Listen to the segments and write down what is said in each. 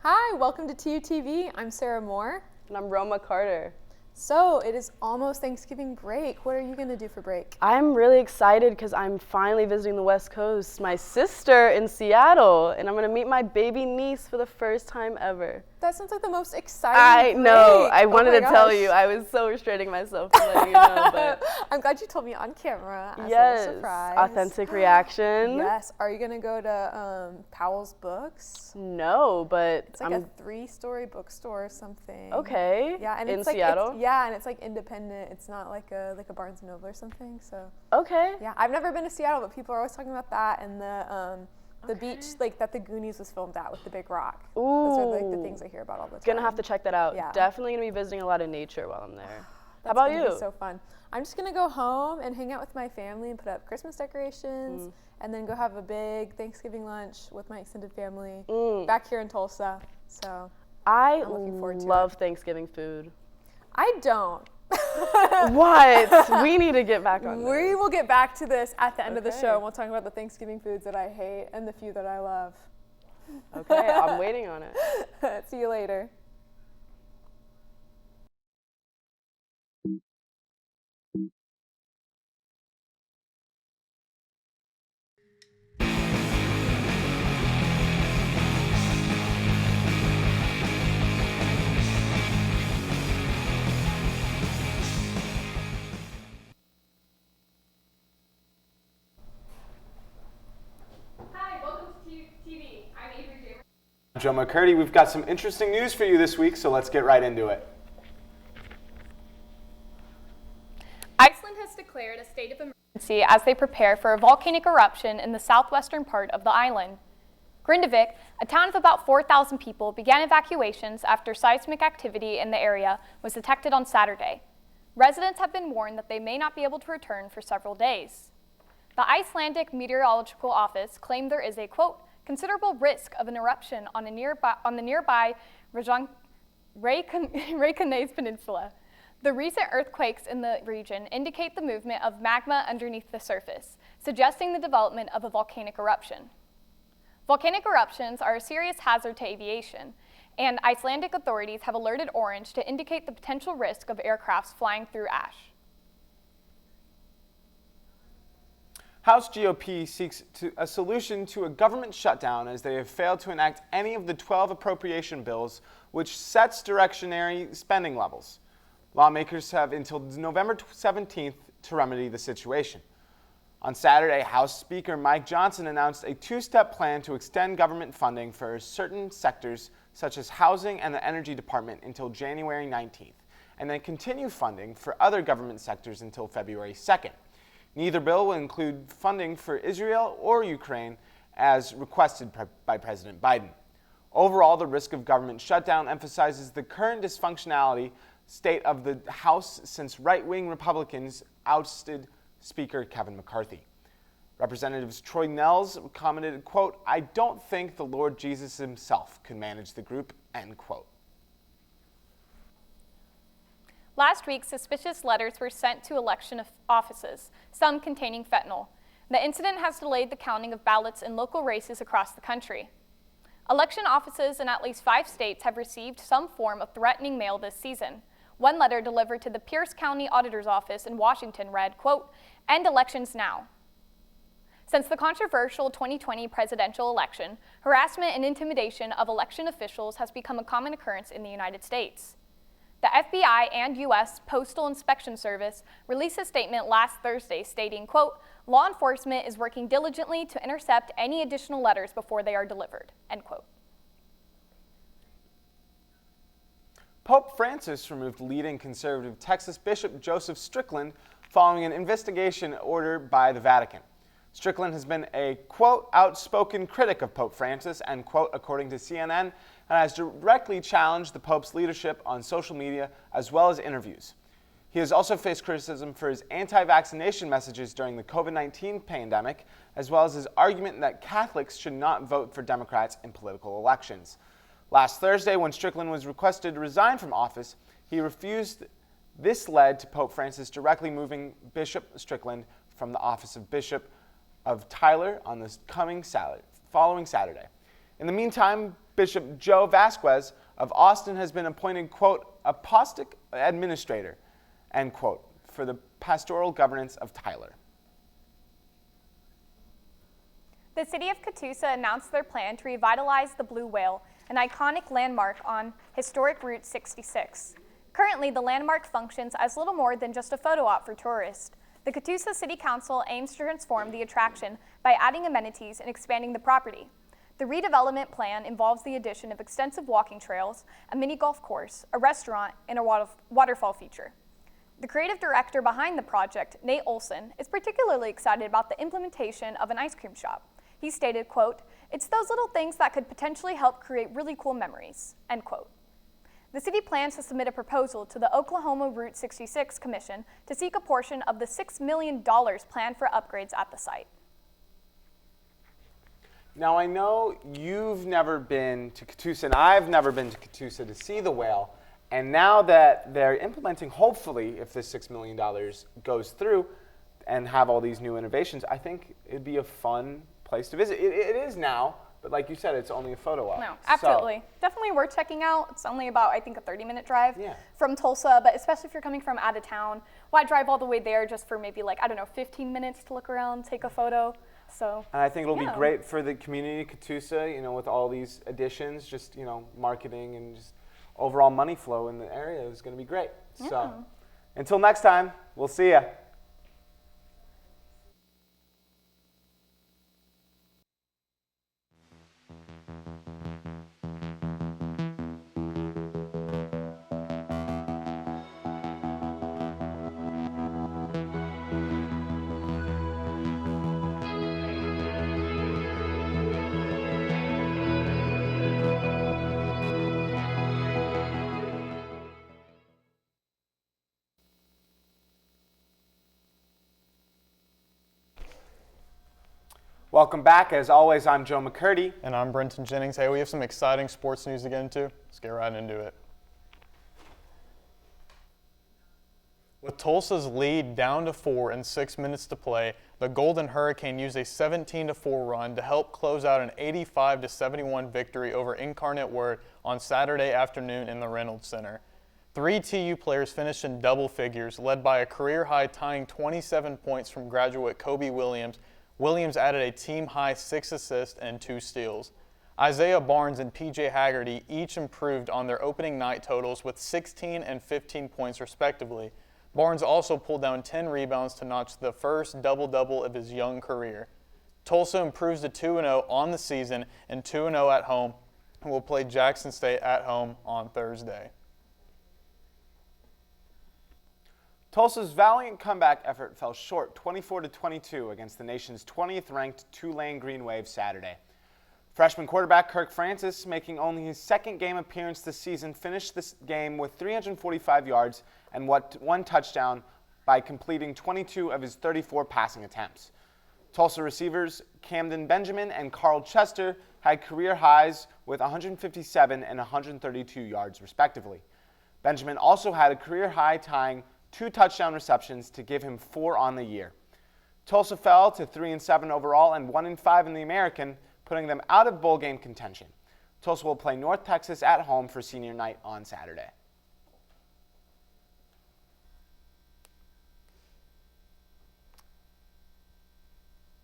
Hi, welcome to TUTV. I'm Sarah Moore. And I'm Roma Carter. So it is almost Thanksgiving break. What are you going to do for break? I'm really excited because I'm finally visiting the West Coast, my sister in Seattle, and I'm going to meet my baby niece for the first time ever. That sounds like the most exciting break. Know. I wanted to tell gosh. you. I was so restraining myself from letting you know. But I'm glad you told me on camera as yes, a surprise. authentic reaction. Yes. Are you going to go to Powell's Books? No, but it's like a 3-story bookstore or something. Okay. Yeah, and in it's like Seattle. Yeah, and it's like independent. It's not like a Barnes and Noble or something. So. Okay. Yeah, I've never been to Seattle, but people are always talking about that and the beach like that the Goonies was filmed at with the big rock. Ooh. Those are like the things I hear about all the time. Gonna have to check that out. Yeah. Definitely gonna be visiting a lot of nature while I'm there. How about you? Be so fun. I'm just gonna go home and hang out with my family and put up Christmas decorations, and then go have a big Thanksgiving lunch with my extended family back here in Tulsa. So I'm looking forward to love Thanksgiving food. I don't. What? We need to get back on this. We will get back to this at the end of the show, and we'll talk about the Thanksgiving foods that I hate and the few that I love. Okay, I'm waiting on it. See you later. Joe McCurdy, we've got some interesting news for you this week, so let's get right into it. Iceland has declared a state of emergency as they prepare for a volcanic eruption in the southwestern part of the island. Grindavik, a town of about 4,000 people, began evacuations after seismic activity in the area was detected on Saturday. Residents have been warned that they may not be able to return for several days. The Icelandic Meteorological Office claimed there is a, quote, considerable risk of an eruption on the nearby Reykjanes Peninsula. The recent earthquakes in the region indicate the movement of magma underneath the surface, suggesting the development of a volcanic eruption. Volcanic eruptions are a serious hazard to aviation, and Icelandic authorities have alerted orange to indicate the potential risk of aircrafts flying through ash. House GOP seeks a solution to a government shutdown as they have failed to enact any of the 12 appropriation bills which sets directionary spending levels. Lawmakers have until November 17th to remedy the situation. On Saturday, House Speaker Mike Johnson announced a 2-step plan to extend government funding for certain sectors such as housing and the energy department until January 19th, and then continue funding for other government sectors until February 2nd. Neither bill will include funding for Israel or Ukraine as requested by President Biden. Overall, the risk of government shutdown emphasizes the current dysfunctionality state of the House since right-wing Republicans ousted Speaker Kevin McCarthy. Representatives Troy Nehls commented, quote, I don't think the Lord Jesus himself could manage the group, end quote. Last week, suspicious letters were sent to election offices, some containing fentanyl. The incident has delayed the counting of ballots in local races across the country. Election offices in at least 5 states have received some form of threatening mail this season. One letter delivered to the Pierce County Auditor's Office in Washington read, quote, end elections now. Since the controversial 2020 presidential election, harassment and intimidation of election officials has become a common occurrence in the United States. The FBI and U.S. Postal Inspection Service released a statement last Thursday stating, quote, law enforcement is working diligently to intercept any additional letters before they are delivered, end quote. Pope Francis removed leading conservative Texas Bishop Joseph Strickland following an investigation ordered by the Vatican. Strickland has been a, quote, outspoken critic of Pope Francis, end quote, according to CNN, and has directly challenged the Pope's leadership on social media as well as interviews. He has also faced criticism for his anti-vaccination messages during the COVID-19 pandemic, as well as his argument that Catholics should not vote for Democrats in political elections. Last Thursday, when Strickland was requested to resign from office, he refused. This led to Pope Francis directly moving Bishop Strickland from the office of Bishop of Tyler on this following Saturday. In the meantime, Bishop Joe Vasquez of Austin has been appointed, quote, apostolic administrator, end quote, for the pastoral governance of Tyler. The city of Catoosa announced their plan to revitalize the Blue Whale, an iconic landmark on historic Route 66. Currently, the landmark functions as little more than just a photo op for tourists. The Catoosa City Council aims to transform the attraction by adding amenities and expanding the property. The redevelopment plan involves the addition of extensive walking trails, a mini golf course, a restaurant, and a waterfall feature. The creative director behind the project, Nate Olson, is particularly excited about the implementation of an ice cream shop. He stated, quote, "It's those little things that could potentially help create really cool memories," end quote. The city plans to submit a proposal to the Oklahoma Route 66 Commission to seek a portion of the $6 million planned for upgrades at the site. Now, I know you've never been to Catoosa, and I've never been to Catoosa to see the whale. And now that they're implementing, hopefully, if this $6 million goes through and have all these new innovations, I think it'd be a fun place to visit. It is now, but like you said, it's only a photo op. No, absolutely. Definitely worth checking out. It's only about, I think, a 30-minute drive Yeah. from Tulsa, but especially if you're coming from out of town, why drive all the way there just for maybe 15 minutes to look around, take a photo? So, And I think it'll yeah. be great for the community of Catoosa, with all these additions, just, marketing and just overall money flow in the area is going to be great. Yeah. So, until next time, we'll see ya. Welcome back. As always, I'm Joe McCurdy. And I'm Brenton Jennings. Hey, we have some exciting sports news to get into. Let's get right into it. With Tulsa's lead down to 4 and 6 minutes to play, the Golden Hurricane used a 17-4 run to help close out an 85-71 victory over Incarnate Word on Saturday afternoon in the Reynolds Center. 3 TU players finished in double figures, led by a career-high tying 27 points from graduate Kobe Williams. Williams added a team-high 6 assists and 2 steals. Isaiah Barnes and P.J. Haggerty each improved on their opening night totals with 16 and 15 points respectively. Barnes also pulled down 10 rebounds to notch the first double-double of his young career. Tulsa improves to 2-0 on the season and 2-0 at home and will play Jackson State at home on Thursday. Tulsa's valiant comeback effort fell short 24-22 against the nation's 20th-ranked Tulane Green Wave Saturday. Freshman quarterback Kirk Francis, making only his second game appearance this season, finished this game with 345 yards and 1 touchdown by completing 22 of his 34 passing attempts. Tulsa receivers Camden Benjamin and Carl Chester had career highs with 157 and 132 yards respectively. Benjamin also had a career high tying 2 touchdown receptions to give him 4 on the year. Tulsa fell to 3-7 overall and 1-5 in the American, putting them out of bowl game contention. Tulsa will play North Texas at home for senior night on Saturday.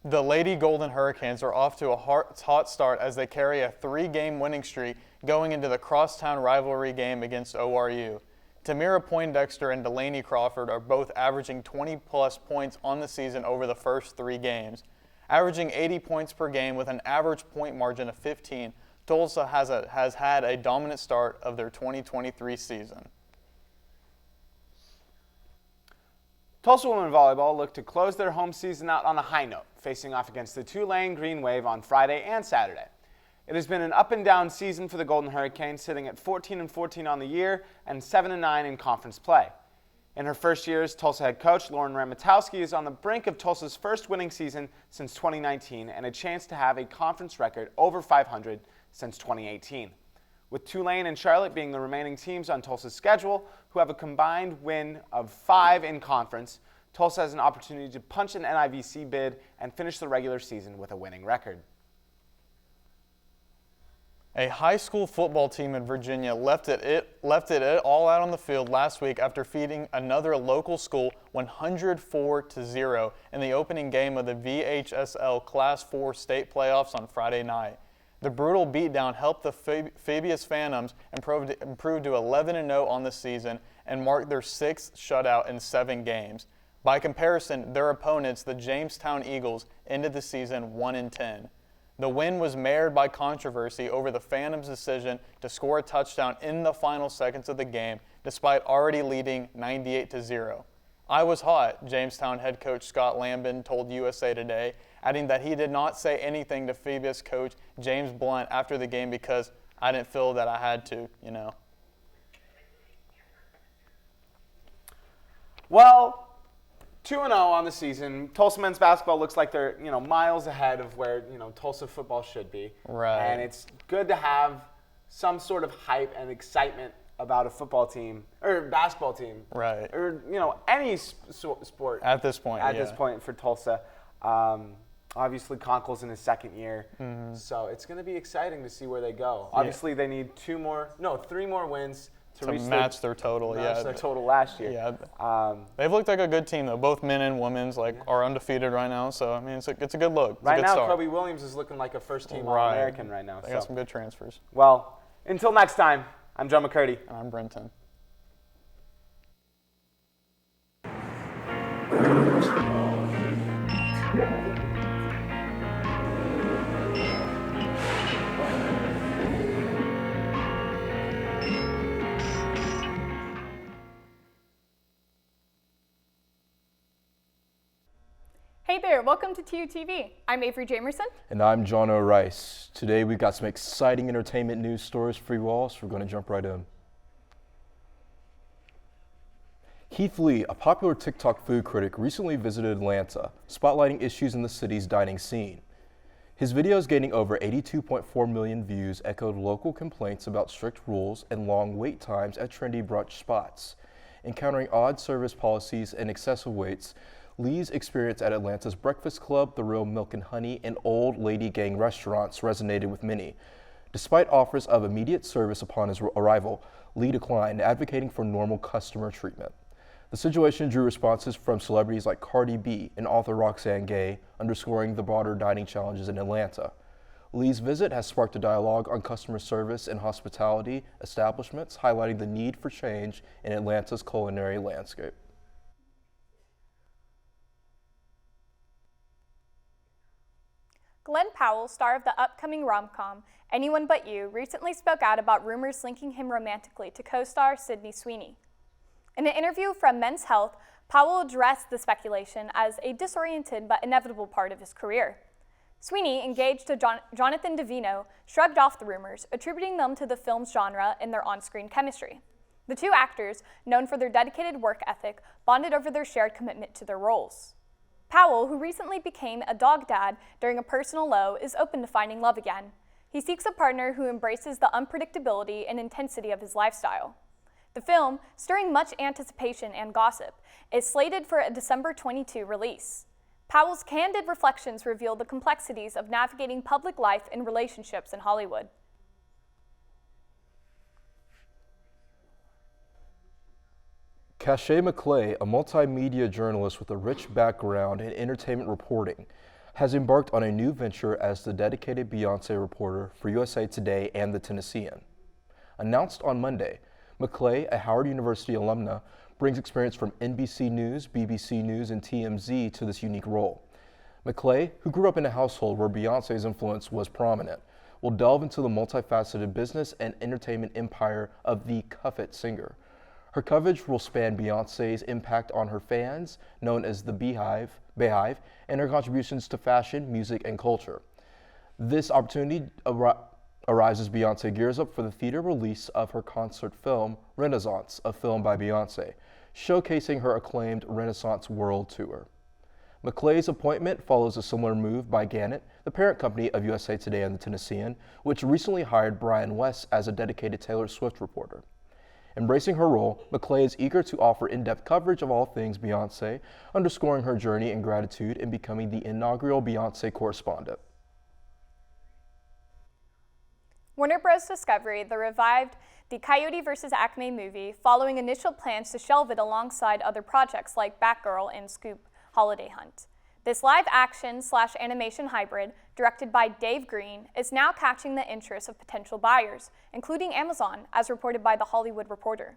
The Lady Golden Hurricanes are off to a hot start as they carry a 3-game winning streak going into the crosstown rivalry game against ORU. Tamira Poindexter and Delaney Crawford are both averaging 20-plus points on the season over the first 3 games. Averaging 80 points per game with an average point margin of 15, Tulsa has had a dominant start of their 2023 season. Tulsa women volleyball look to close their home season out on a high note, facing off against the Tulane Green Wave on Friday and Saturday. It has been an up-and-down season for the Golden Hurricanes, sitting at 14-14 on the year and 7-9 in conference play. In her first year as Tulsa head coach, Lauren Ramatowski is on the brink of Tulsa's first winning season since 2019 and a chance to have a conference record over 500 since 2018. With Tulane and Charlotte being the remaining teams on Tulsa's schedule, who have a combined win of 5 in conference, Tulsa has an opportunity to punch an NIVC bid and finish the regular season with a winning record. A high school football team in Virginia left it all out on the field last week after defeating another local school 104-0 in the opening game of the VHSL Class 4 state playoffs on Friday night. The brutal beatdown helped the Fabius Phantoms improve to 11-0 on the season and marked their 6th shutout in 7 games. By comparison, their opponents, the Jamestown Eagles, ended the season 1-10. The win was marred by controversy over the Phantoms' decision to score a touchdown in the final seconds of the game, despite already leading 98-0. "I was hot," Jamestown head coach Scott Lambin told USA Today, adding that he did not say anything to Fabius coach James Blunt after the game because "I didn't feel that I had to, you know." Well, 2-0 on the season. Tulsa men's basketball looks like they're, miles ahead of where, Tulsa football should be. Right. And it's good to have some sort of hype and excitement about a football team or basketball team. Right. Or, any sport. At this point, At this point for Tulsa. Obviously, Conkle's in his 2nd year. Mm-hmm. So it's going to be exciting to see where they go. Obviously, they need 3 more wins to match their total. Their total last year. Yeah. They've looked like a good team though. Both men and women's are undefeated right now. So I mean, it's a good look. It's right a good now, start. Kobe Williams is looking like a first-team All-American right now. They got some good transfers. Well, until next time, I'm John McCurdy. And I'm Brenton. Hey there, welcome to TUTV. I'm Avery Jamerson. And I'm John O'Rice. Today we've got some exciting entertainment news stories for you all, so we're going to jump right in. Heath Lee, a popular TikTok food critic, recently visited Atlanta, spotlighting issues in the city's dining scene. His videos, gaining over 82.4 million views, echoed local complaints about strict rules and long wait times at trendy brunch spots. Encountering odd service policies and excessive waits, Lee's experience at Atlanta's Breakfast Club, The Real Milk and Honey, and Old Lady Gang restaurants resonated with many. Despite offers of immediate service upon his arrival, Lee declined, advocating for normal customer treatment. The situation drew responses from celebrities like Cardi B and author Roxane Gay, underscoring the broader dining challenges in Atlanta. Lee's visit has sparked a dialogue on customer service and hospitality establishments, highlighting the need for change in Atlanta's culinary landscape. Glen Powell, star of the upcoming rom-com Anyone But You, recently spoke out about rumors linking him romantically to co-star Sydney Sweeney. In an interview from Men's Health, Powell addressed the speculation as a disoriented but inevitable part of his career. Sweeney, engaged to Jonathan Davino, shrugged off the rumors, attributing them to the film's genre and their on-screen chemistry. The two actors, known for their dedicated work ethic, bonded over their shared commitment to their roles. Powell, who recently became a dog dad during a personal low, is open to finding love again. He seeks a partner who embraces the unpredictability and intensity of his lifestyle. The film, stirring much anticipation and gossip, is slated for a December 22 release. Powell's candid reflections reveal the complexities of navigating public life and relationships in Hollywood. Cache McClay, a multimedia journalist with a rich background in entertainment reporting, has embarked on a new venture as the dedicated Beyoncé reporter for USA Today and The Tennessean. Announced on Monday, McClay, a Howard University alumna, brings experience from NBC News, BBC News, and TMZ to this unique role. McClay, who grew up in a household where Beyoncé's influence was prominent, will delve into the multifaceted business and entertainment empire of the Cuffit singer. Her coverage will span Beyoncé's impact on her fans, known as the Beehive, and her contributions to fashion, music, and culture. This opportunity arrives as Beyoncé gears up for the theater release of her concert film, Renaissance, a film by Beyoncé, showcasing her acclaimed Renaissance World Tour. McClay's appointment follows a similar move by Gannett, the parent company of USA Today and The Tennessean, which recently hired Brian West as a dedicated Taylor Swift reporter. Embracing her role, McClay is eager to offer in-depth coverage of all things Beyoncé, underscoring her journey and gratitude in becoming the inaugural Beyoncé correspondent. Warner Bros. Discovery revived the Coyote vs. Acme movie following initial plans to shelve it alongside other projects like Batgirl and Scoop Holiday Hunt. This live-action/animation hybrid, directed by Dave Green, is now catching the interest of potential buyers, including Amazon, as reported by The Hollywood Reporter.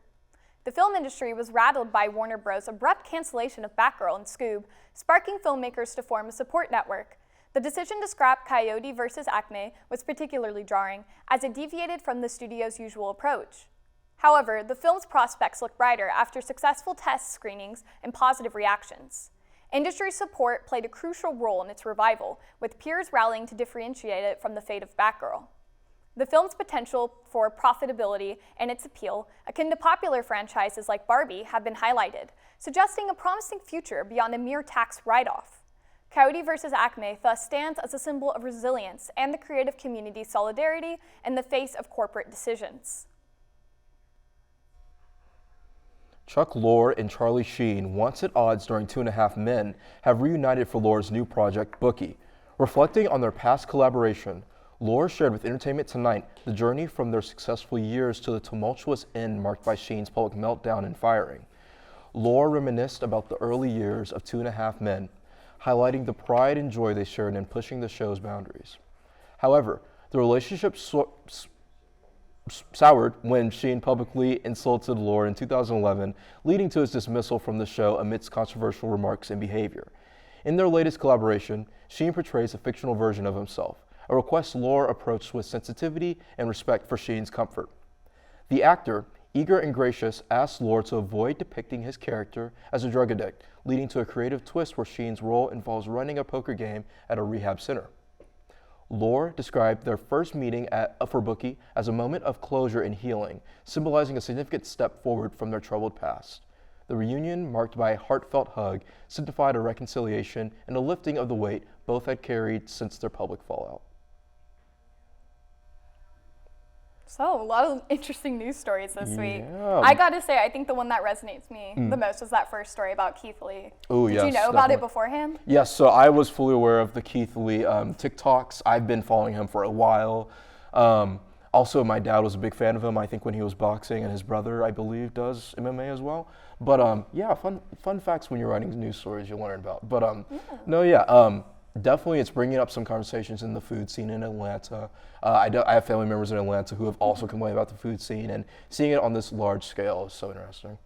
The film industry was rattled by Warner Bros.' abrupt cancellation of Batgirl and Scoob, sparking filmmakers to form a support network. The decision to scrap Coyote vs. Acme was particularly jarring, as it deviated from the studio's usual approach. However, the film's prospects look brighter after successful test screenings and positive reactions. Industry support played a crucial role in its revival, with peers rallying to differentiate it from the fate of Batgirl. The film's potential for profitability and its appeal, akin to popular franchises like Barbie, have been highlighted, suggesting a promising future beyond a mere tax write-off. Coyote vs. Acme thus stands as a symbol of resilience and the creative community's solidarity in the face of corporate decisions. Chuck Lorre and Charlie Sheen, once at odds during 2.5 Men, have reunited for Lorre's new project, Bookie. Reflecting on their past collaboration, Lorre shared with Entertainment Tonight the journey from their successful years to the tumultuous end marked by Sheen's public meltdown and firing. Lorre reminisced about the early years of 2.5 Men, highlighting the pride and joy they shared in pushing the show's boundaries. However, the relationship soured when Sheen publicly insulted Lorre in 2011, leading to his dismissal from the show amidst controversial remarks and behavior. In their latest collaboration, Sheen portrays a fictional version of himself, a request Lorre approached with sensitivity and respect for Sheen's comfort. The actor, eager and gracious, asked Lorre to avoid depicting his character as a drug addict, leading to a creative twist where Sheen's role involves running a poker game at a rehab center. Lorre described their first meeting for Bookie as a moment of closure and healing, symbolizing a significant step forward from their troubled past. The reunion, marked by a heartfelt hug, signified a reconciliation and a lifting of the weight both had carried since their public fallout. So, a lot of interesting news stories this week. I gotta say, I think the one that resonates me the most is that first story about Keith Lee. Oh, Did yes, you know definitely. about it beforehand? Yes, so I was fully aware of the Keith Lee TikToks. I've been following him for a while. Also, my dad was a big fan of him, I think, when he was boxing, and his brother, I believe, does MMA as well. But yeah, fun facts when you're writing news stories you learn about. But definitely it's bringing up some conversations in the food scene in Atlanta. I have family members in Atlanta who have also complained about the food scene, and seeing it on this large scale is so interesting.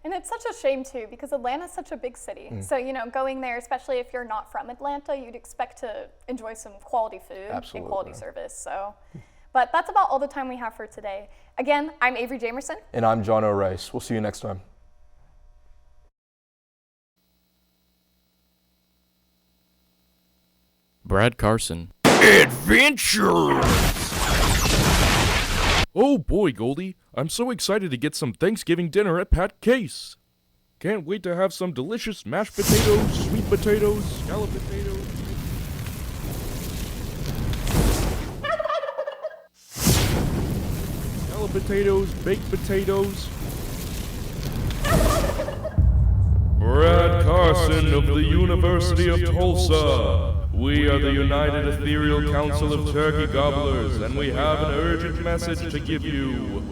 And it's such a shame too, because Atlanta's such a big city. So, you know, going there, especially if you're not from Atlanta, you'd expect to enjoy some quality food and quality service. So, but that's about all the time we have for today. Again, I'm Avery Jamerson. And I'm John O'Rice. We'll see you next time. Brad Carson. Adventure! Oh boy, Goldie, I'm so excited to get some Thanksgiving dinner at Pat Case. Can't wait to have some delicious mashed potatoes, sweet potatoes, scallop potatoes. Scallop potatoes, baked potatoes. Brad Carson of the University of Tulsa. We are the United Ethereal Council of Turkey Gobblers, and we have an urgent message to give you.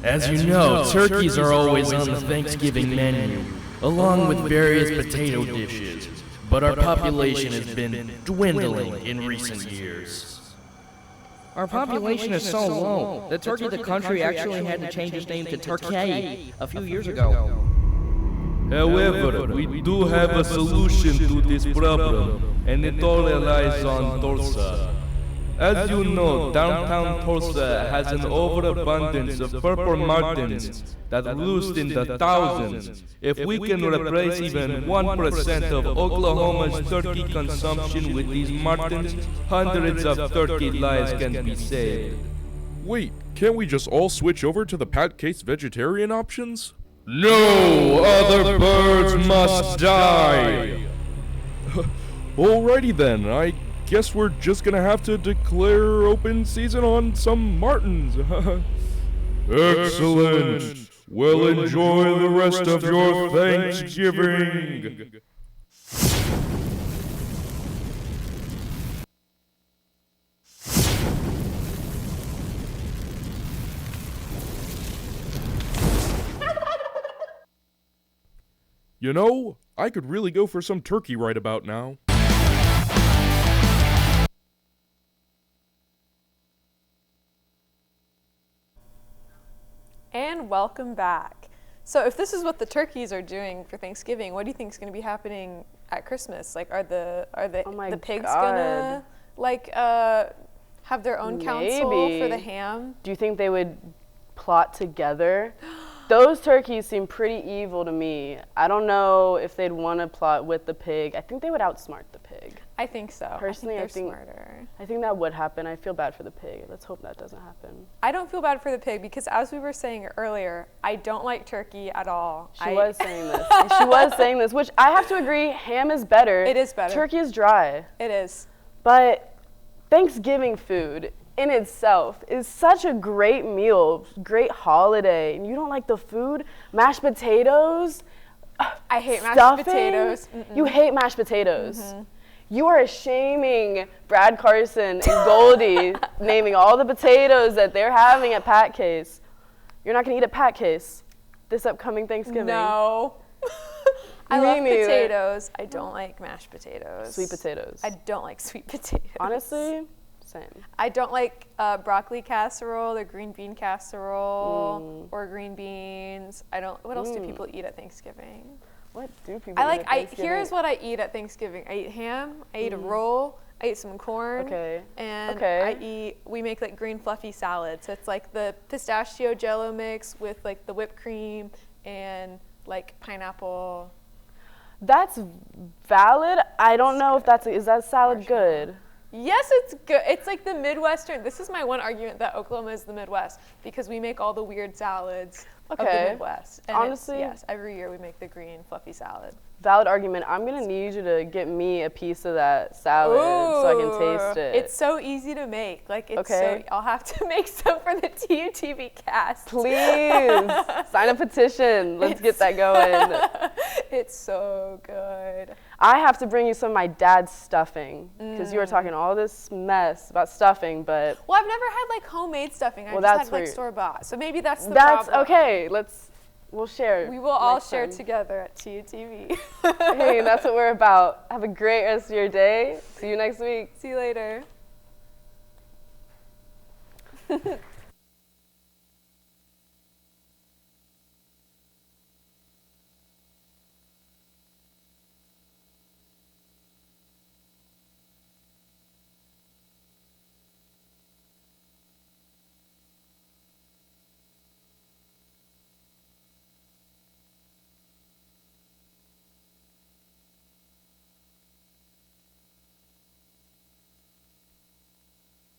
As you know, turkeys are always on the Thanksgiving menu, along with various potato dishes, but our population has been dwindling in recent years. Our population is so low that Turkey the country actually had to change its name to Turkey a few years ago. However, we do have a solution to this problem, and it all relies on Tulsa. As you know, downtown Tulsa has an overabundance of purple martins that roost in the thousands. If we can replace even 1% of Oklahoma's turkey consumption with these martins, hundreds of turkey lives can be saved. Wait, can't we just all switch over to the Pat Case vegetarian options? No other birds must die! Alrighty then, I guess we're just gonna have to declare open season on some martins. Excellent! Well, enjoy the rest of your Thanksgiving! You know, I could really go for some turkey right about now. And welcome back. So if this is what the turkeys are doing for Thanksgiving, what do you think is going to be happening at Christmas? Like, are the pigs gonna have their own council for the ham? Do you think they would plot together? Those turkeys seem pretty evil to me. I don't know if they'd want to plot with the pig. I think they would outsmart the pig. I think so. Personally, I think they're smarter. I think that would happen. I feel bad for the pig. Let's hope that doesn't happen. I don't feel bad for the pig because, as we were saying earlier, I don't like turkey at all. She was saying this. She was saying this, which I have to agree, ham is better. It is better. Turkey is dry. It is. But Thanksgiving food in itself is such a great meal, great holiday. And you don't like the food? Mashed potatoes? I hate stuffing? mashed potatoes. You hate mashed potatoes. You are shaming Brad Carson and Goldie naming all the potatoes that they're having at Pat Case. You're not going to eat at Pat Case this upcoming Thanksgiving. No. I love potatoes. I don't like mashed potatoes. Sweet potatoes. I don't like sweet potatoes. Honestly, same. I don't like broccoli casserole or green bean casserole or green beans. I don't. What else do people eat at Thanksgiving? What do people eat at Thanksgiving? Here's what I eat at Thanksgiving. I eat ham. I eat a roll. I eat some corn. Okay. And we make like green fluffy salad. So it's like the pistachio Jello mix with like the whipped cream and like pineapple. That's valid. I don't know if is that salad good? Yes, it's good. It's like the Midwestern. This is my one argument that Oklahoma is the Midwest because we make all the weird salads of the Midwest. And honestly, yes, every year we make the green fluffy salad. Valid argument. I'm gonna need you to get me a piece of that salad so I can taste it. It's so easy to make. Like I'll have to make some for the TUTV cast. Please sign a petition. Let's get that going. It's so good. I have to bring you some of my dad's stuffing because you were talking all this mess about stuffing, but well, I've never had like homemade stuffing. I just had like store bought. So maybe that's the problem. That's okay. We'll share. We will all share together at TUTV. Hey, that's what we're about. Have a great rest of your day. See you next week. See you later.